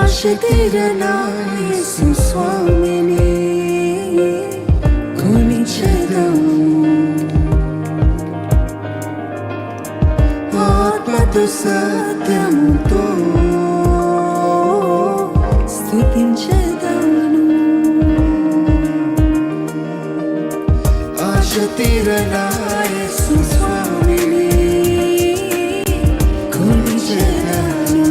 ఆశ తీరనా యేసు స్వామిని కొనిచెదము. ఆత్మతో సత్యముతో స్తుతించెదను. ఆశ తీరనా యేసు స్వామిని కొనిచెదను.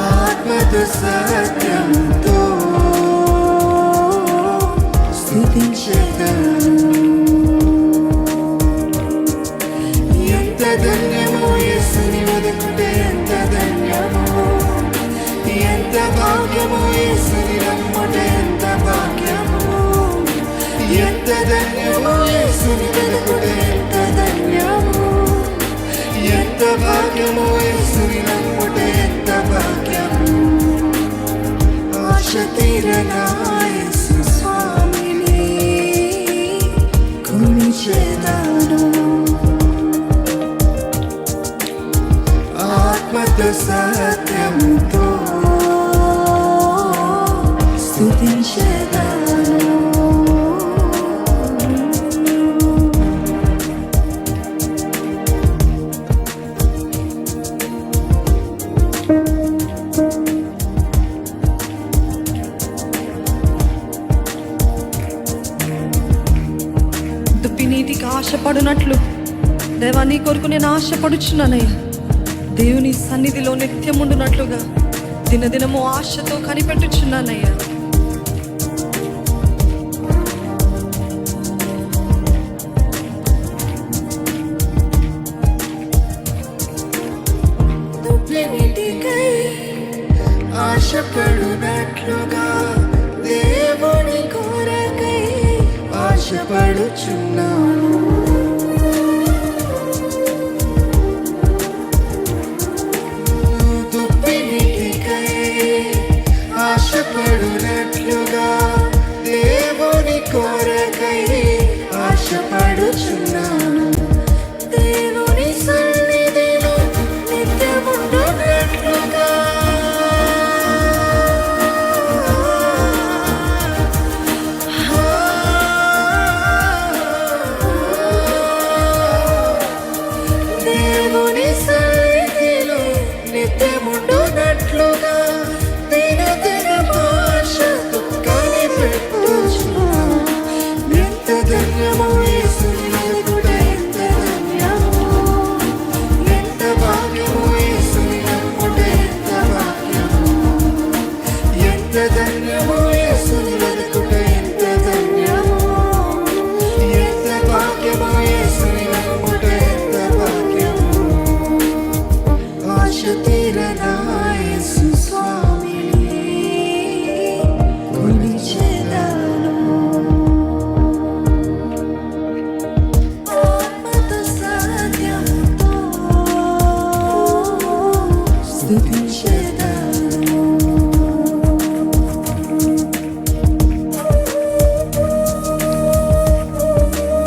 ఆత్మతో సత్యముతో స్తుతించెదను. ఎంత ధన్యమో యేసుని వెదకుటే ఎంత ధన్యమో, ఎంత భాగ్యమో యేసుని నమ్ముటే ఎంత భాగ్యమో. ఎంత ధన్యమో యేసుని వెదకుటే ఎంత ధన్యమో, ఎంత భాగ్యమో యేసుని నమ్ముటే ఎంత భాగ్యమో. ఆశ తీరనా యేసు స్వామిని కొనిచెదను. ఆత్మతో సత్యముతో స్తుతించెదను. దుప్పినీటికి ఆశపడునట్లు దేవా నీ కొరకు నేను ఆశపడుచున్నానయ్యా. దేవుని సన్నిధిలో నిత్యముండునట్లుగా దినదినము ఆశతో కనిపెట్టుచున్నానయ్యా. దుప్పినీటికై ఆశపడునట్లుగా దేవుని కొరకై ఆశపడుచున్నాను. దుప్పినీటికై ఆశపడునట్లుగా దేవుని కొరకై ఆశపడుచున్నాను. దేవుని సన్నిధిలో నిత్యముండునట్లుగా దేవుని సన్నిధిలో నిత్యముండునట్లుగా దినదినమాశతో కనిపెట్టుచున్నాను. ఎంత ధన్యమో యేసుని వెదకుట ఎంత ధన్యమో, ఎంత భాగ్యమో యేసుని నమ్ముట ఎంత భాగ్యమో. ఎంత ధన్యమో యేసుని వెదకుట ఎంత ధన్యమో, ఎంత భాగ్యమో యేసుని నమ్ముట ఎంత భాగ్యమో. ఆశ తీరనా యేసు స్వామిని కొనిచెదను. ఆత్మతో సత్యముతో స్తుతించెదను.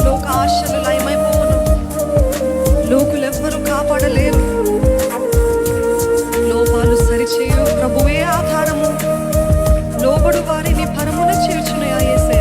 లోక ఆశలు లయమైపోవును, లోకులెవ్వరూ కాపాడలేరు. లోపాలు సరిచేయు ప్రభువే ఆధారము, లోబడు వారిని పరమున చేర్చునయా యేసయ్య.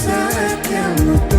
సాధ్యముతో